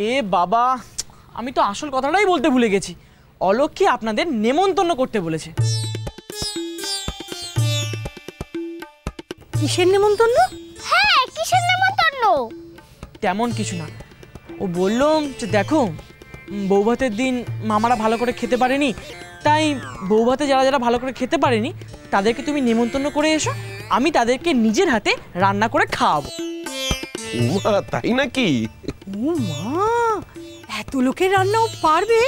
এ বাবা, আমি তো আসল কথাটাই বলতে ভুলে গেছি। অলক্ষ্মী আপনাদের নেমন্তন্ন করতে বলেছে। কিসের নেমন্তন্ন? হ্যাঁ, কিসের নেমন্তন্ন? তেমন কিছু না, ও বলল যে দেখো বৌভাতের দিন মামারা ভালো করে খেতে পারেনি, তাই বৌভাতে যারা যারা ভালো করে খেতে পারেনি তাদেরকে তুমি নেমন্তন্ন করে এসো, আমি তাদেরকে নিজের হাতে রান্না করে খাওয়াবো। উমা, তাই নাকি? ও মা, এত লোকের রান্নাও পারবে?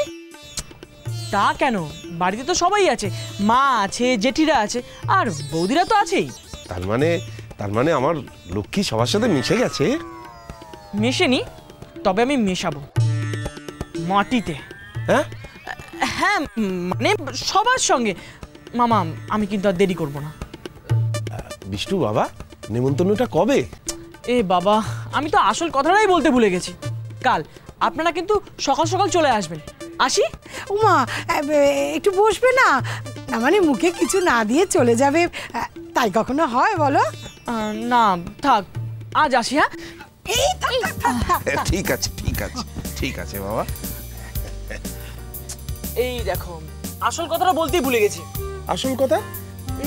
তা কেন, বাড়িতে তো সবাই আছে, মা আছে, জেঠিরা আছে, আর বৌদিরা তো আছেই। তার মানে আমার লক্ষ্মী সবার সাথে মিশে গেছে? মেশেনি, তবে আমি মেশাবো মাটিতে। হ্যাঁ হ্যাঁ, মানে সবার সঙ্গে। মামা, আমি কিন্তু আর দেরি করব না। বিষ্টু বাবা, নেমন্তন্নটা কবে? এ বাবা, আমি তো আসল কথাটাই বলতে ভুলে গেছি। কাল। আপনারা কিন্তু সকাল সকাল চলে আসবেন। আসি? উমা, একটু বসবে না? না মানে মুখে কিছু না দিয়ে চলে যাবে, তাই কখনো হয় বলো? না থাক, আজ আসি। হ্যাঁ, ঠিক আছে ঠিক আছে ঠিক আছে বাবা। এই দেখো, আসল কথাটা বলতেই ভুলে গেছি। আসল কথা?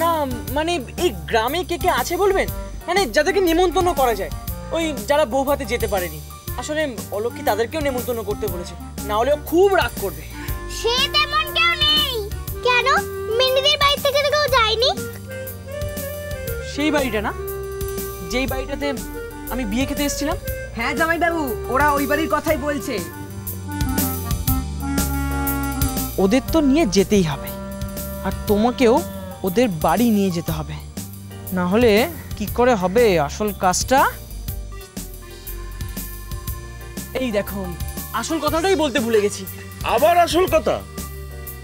না মানে এই গ্রামে কে কে আছে বলবেন, মানে যাদেরকে নিমন্ত্রণ করা যায়, ওই যারা বৌভাতে যেতে পারেনি। আসলে অলক্ষ্মী তাদেরকেও নিমন্ত্রণ করতে বলেছে, না হলেও খুব রাগ করবে। সে তেমন কেউ নেই। কেন, মিন্দিদের বাড়ি থেকে তো কেউ যায়নি? সেই বাড়িটা না, যেই বাড়িটাতে আমি বিয়ে খেতে এসেছিলাম? হ্যাঁ জামাইবাবু, ওরা ওই বাড়ির কথাই বলছে। ওদের তো নিয়ে যেতেই হবে, আর তোমাকেও ওদের বাড়ি নিয়ে যেতে হবে, না হলে কি করে হবে আসল কাজটা। এই দেখো, আসল কথাটাই বলতে ভুলে গেছি। আবার আসল কথা?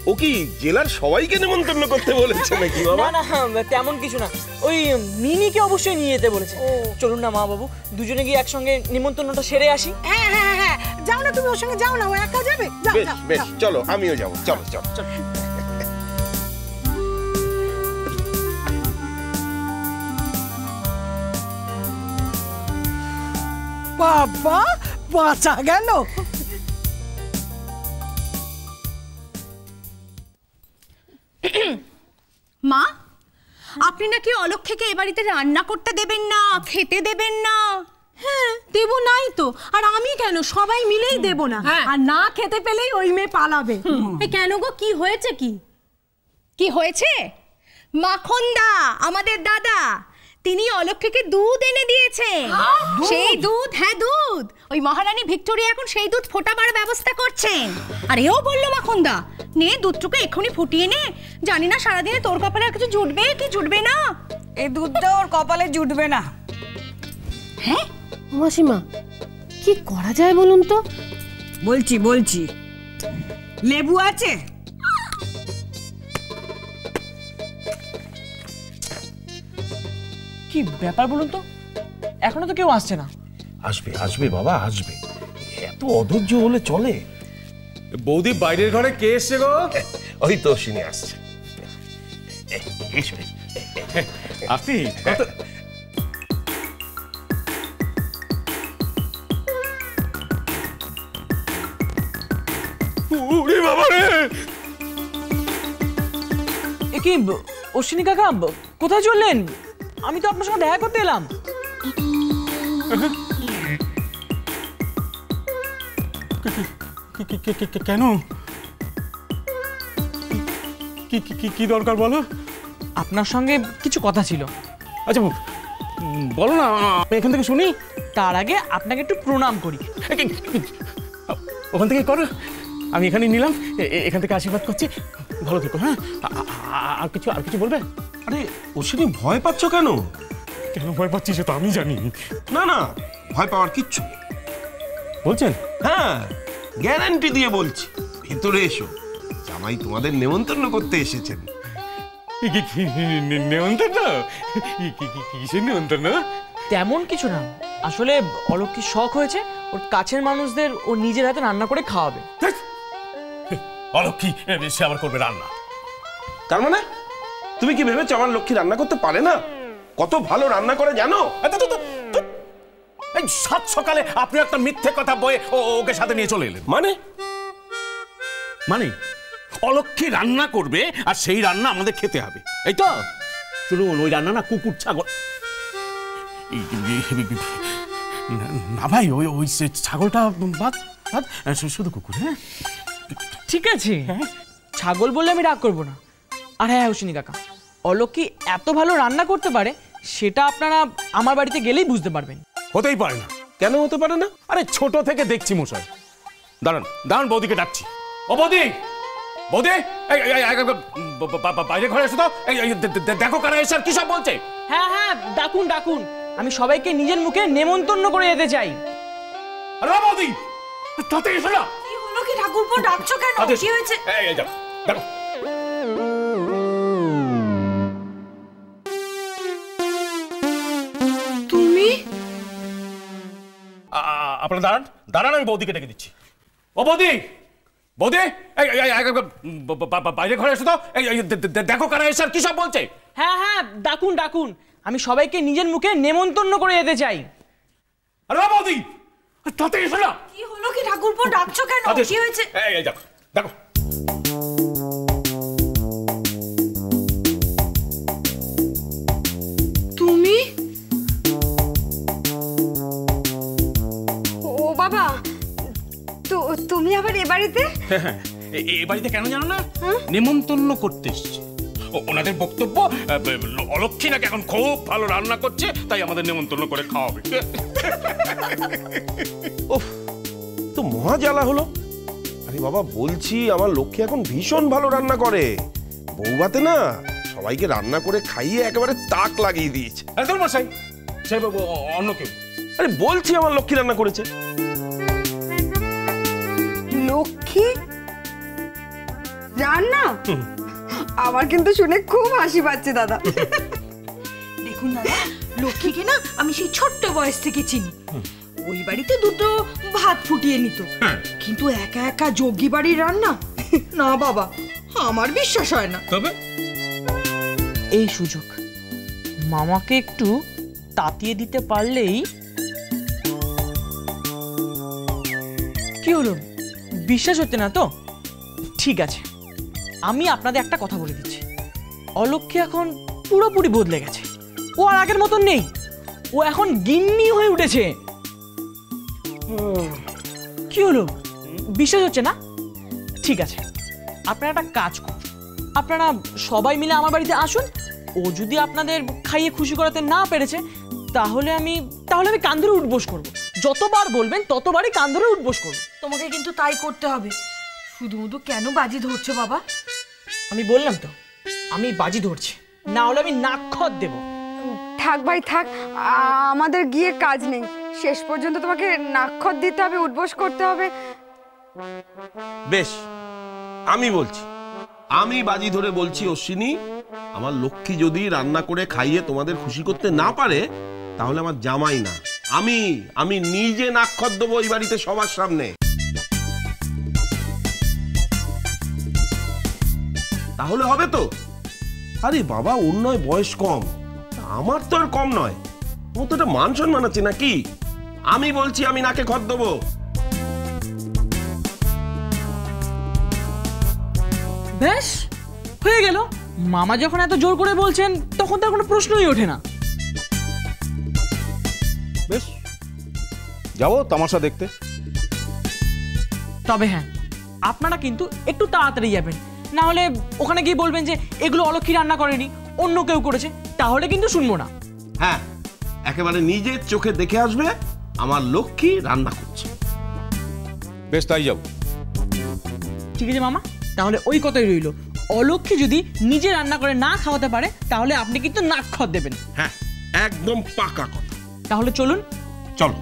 ও কি জেলার সবাইকে নিমন্ত্রণ করতে বলেছে নাকি বাবা? না না, তেমন কিছু না, ওই মিনিকে অবশ্যই নিয়ে যেতে বলেছে। চলুন না মা বাবু, দুজনে গিয়ে একসঙ্গে নিমন্ত্রণটা সেরে আসি। হ্যাঁ হ্যাঁ হ্যাঁ, যাও না, তুমি ওর সঙ্গে যাও না, ও একা যাবে। যাও বেশ যাও বেশ, যাও। চলো আমিও যাবো, চলো চলো চলো। বাবা, বাঁচা গেল। মা, আপনি নাকি অলক্ষ্মীকে এ বাড়িতে রান্না করতে দেবেন না, খেতে দেবেন না? হ্যাঁ, দেবো নাই তো, আর আমি কেন, সবাই মিলেই দেবো না। আর না খেতে পেলেই ওই মেয়ে পালাবে। কেন গো, কি হয়েছে? কি হয়েছে? মাখনদা, আমাদের দাদা, তিনি অলক্ষ্মীকে দুধ এনে দিয়েছে। সেই দুধ, হ্যাঁ দুধ, ওই মহারানী ভিক্টোরিয়া এখন সেই দুধ ফোটাবার ব্যবস্থা করছেন। আর এও বললো মাখনদা, নে দুধটুকু এক্ষুনি ফুটিয়ে নে, জানি না সারাদিনে তোর কপালে আর কিছু জুটবে কি জুটবে না। এই দুধটা ওর কপালে জুটবে না। হ্যাঁ মাসিমা, কি করা যায় বলুন তো? বলছি, লেবু আছে? কি ব্যাপার বলুন তো, এখনো তো কেউ আসছে না। আসবে আসবে বাবা, আসবে। এত অধৈর্য হলে চলে? বৌদি, বাইরের ঘরে কে এসছে গো? ওই তো শুনে আসছে। আপনি এ কি অশ্বিনী কাকা, কোথায় চললেন? আমি তো আপনার সঙ্গে দেখা করতে এলাম। কেন? কি দরকার বলো? আপনার সঙ্গে কিছু কথা ছিল। আচ্ছা বলো না, আমি এখান থেকে শুনি। তার আগে আপনাকে একটু প্রণাম করি। ওখান থেকে করো, আমি এখানে নিলাম, এখান থেকে আশীর্বাদ করছি। ভালো থেকো। হ্যাঁ, আর কিছু বলবে? আরে অশ্বিনী, ভয় পাচ্ছ কেন? কেন ভয় পাচ্ছি সে তো আমি জানি। না না, ভয় পাওয়ার কিচ্ছু নেই। বলছেন? হ্যাঁ, গ্যারান্টি দিয়ে বলছি। ভেতরে এসো, জামাই তোমাদের নেমন্তন্ন করতে এসেছেন। নেমন্তন্ন? কিসের নেমন্তন্ন? তেমন কিছু না, আসলে অলক্ষ্মীর শখ হয়েছে ওর কাছের মানুষদের ও নিজের হাতে রান্না করে খাওয়াবে। অলক্ষ্মী সে আবার করবে রান্না? তার মানে তুমি কি ভেবেছো আমার লক্ষ্মী রান্না করতে পারে না? কত ভালো রান্না করে জানো? এই সাত সকালে আপনি একটা মিথ্যে কথা বয়ে ওকে সাথে নিয়ে চলে এলেন। মানে অলক্ষী রান্না করবে আর সেই রান্না আমাদের খেতে হবে, এই তো? শুনুন, ওই রান্না না কুকুর ছাগল না ভাই, ওই ছাগলটা বাদ, শুধু কুকুর। হ্যাঁ ঠিক আছে, ছাগল বললে আমি রাগ করবো না। আর হ্যাঁ হোসেনি কাকা, অলক্ষী এত ভালো রান্না করতে পারে সেটা আপনারা আমার বাড়িতে গেলেই বুঝতে পারবেন। হতেই পারে না। কেন হতে পারে না? আরে ছোট থেকে দেখছি মশাই। দাঁড়ান দাঁড়ান, বৌদিকে ডাকছি। ও বৌদি, বৌদি, বাইরে ঘরে এসো তো। দেখো কারা এসে কি সব বলছে। হ্যাঁ হ্যাঁ, ডাকুন ডাকুন, আমি সবাইকে নিজের মুখে নেমন্তন্ন করে যেতে চাই। আরে বৌদি, তাতে এসো না। কি হলো কি ঠাকুরপো, ডাকছো কেন? কি হয়েছে? এই দেখো দেখো। তুমি? আপনারা দাঁড়ান দাঁড়ান, আমি বৌদিকে ডেকে দিচ্ছি। ও বৌদি, বৌদি, বাইরে ঘরে এসো তো। দেখো কারা এসে কি সব বলছে। হ্যাঁ হ্যাঁ, ডাকুন ডাকুন, আমি সবাইকে নিজের মুখে নেমন্তন্ন করে যেতে চাই। আরে বৌদি, তাতে এসো না। কি হলো কি ঠাকুরপো, ডাকছো কেন? কি হয়েছে? এই দেখো দেখো। তুমি? ও বাবা, তুমি আবার এ বাড়িতে? এই বাড়িতে কেন জানো না? নেমন্তন্ন করতে এসছে। ওনাদের বক্তব্য, অলক্ষী নাকি এখন খুব ভালো রান্না করছে, তাই আমাদের নেমন্তন্ন করে খাওয়াবে। ওফ, তো মহা জ্বালা হলো। আরে বাবা, বলছি আমার লক্ষ্মী এখন ভীষণ ভালো রান্না করে। বৌভাতে না সবাইকে রান্না করে খাইয়ে একেবারে তাক লাগিয়ে দিয়েছে। একদম মশাই, সে অন্য কেউ। আরে বলছি আমার লক্ষ্মী রান্না করেছে। লক্ষ্মী রান্না? আমার কিন্তু শুনে খুব হাসি পাচ্ছে দাদা। দেখুন দাদা, লক্ষ্মীকে না আমি সেই ছোট্ট বয়স থেকে চিনি। ওই বাড়িতে দুটো ভাত ফুটিয়ে নিত, কিন্তু একা একা যোগী বাড়ির রান্না না বাবা, আমার বিশ্বাস হয় না। তবে এই সুযোগ মামাকে একটু তাতিয়ে দিতে পারলেই। কি হলো, বিশ্বাস হচ্ছে না তো? ঠিক আছে, আমি আপনাদের একটা কথা বলে দিচ্ছি, অলক্ষী এখন পুরোপুরি বদলে গেছে। ও আর আগের মতন নেই, ও এখন গিন্নি হয়ে উঠেছে। কি হলো, বিশ্বাস হচ্ছে না? ঠিক আছে, আপনারা একটা কাজ করুন, আপনারা সবাই মিলে আমার বাড়িতে আসুন। ও যদি আপনাদের খাইয়ে খুশি করাতে না পেরেছে, তাহলে আমি কান ধরে উঠবোস করবো। যতবার বলবেন ততবারই কান ধরে উঠবোস করবো। তোমাকে কিন্তু তাই করতে হবে। শুধু শুধু কেন বাজি ধরছো বাবা? আমি বললাম তো, আমি বাজি ধরছি, না হলে আমি নাক্ষত দেব। থাক ভাই থাক, আমাদের গিয়ে কাজ নেই। শেষ পর্যন্ত তোমাকে নাক্ষত দিতে হবে, উঠবোস করতে হবে। বেশ, আমি বলছি, আমি বাজি ধরে বলছি অশ্বিনী, আমার লক্ষ্মী যদি রান্না করে খাইয়ে তোমাদের খুশি করতে না পারে, তাহলে আমার জামাই না, আমি নিজে নাক্ষত দেবো এই বাড়িতে সবার সামনে। তাহলে হবে তো? আরে বাবা, ওর নয় বয়স কম, আমার তো আর কম নয়। ও তো একটা মান সম্মান আছে নাকি? আমি বলছি, আমি নাকে খত দেবো। ব্যাস হয়ে গেল। মামা যখন এত জোর করে বলছেন, তখন তার কোনো প্রশ্নই ওঠে না। বেশ, যাবো তামাশা দেখতে। তবে হ্যাঁ, আপনারা কিন্তু একটু তাড়াতাড়ি যাবেন, না হলে ওখানে গিয়ে বলবেন যে এগুলো অলক্ষী রান্না করেনি, অন্য কেউ করেছে, তাহলে কিন্তু শুনবো না। হ্যাঁ, একেবারে নিজের চোখে দেখে আসবে আমার লক্ষ্মী রান্না করছে। বেশ, তাই যাবো। ঠিক আছে মামা, তাহলে ওই কথাই রইল, অলক্ষী যদি নিজে রান্না করে না খাওয়াতে পারে, তাহলে আপনি কিন্তু নাক্ষত দেবেন। হ্যাঁ, একদম পাকা কথা। তাহলে চলুন। চলো।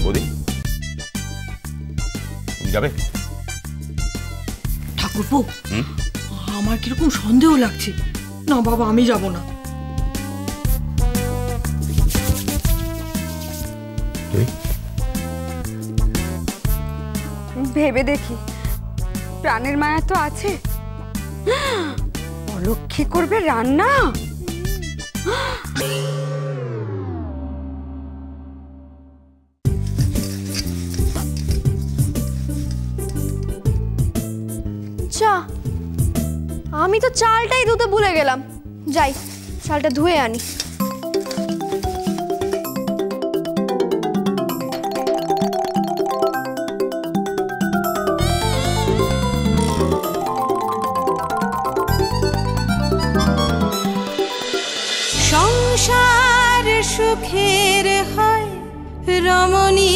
বৌদি, তুমি যাবে? ঠাকুরপো, আমার কিরকম সন্দেহ লাগছে। না বাবা, আমি যাব না। ভেবে দেখি, প্রাণের মায়া তো আছে। অলক্ষী করবে রান্না? চা, আমি তো চালটাই ধুতে ভুলে গেলাম। যাই, চালটা ধুয়ে আনি। সংসার সুখের হয় রমণী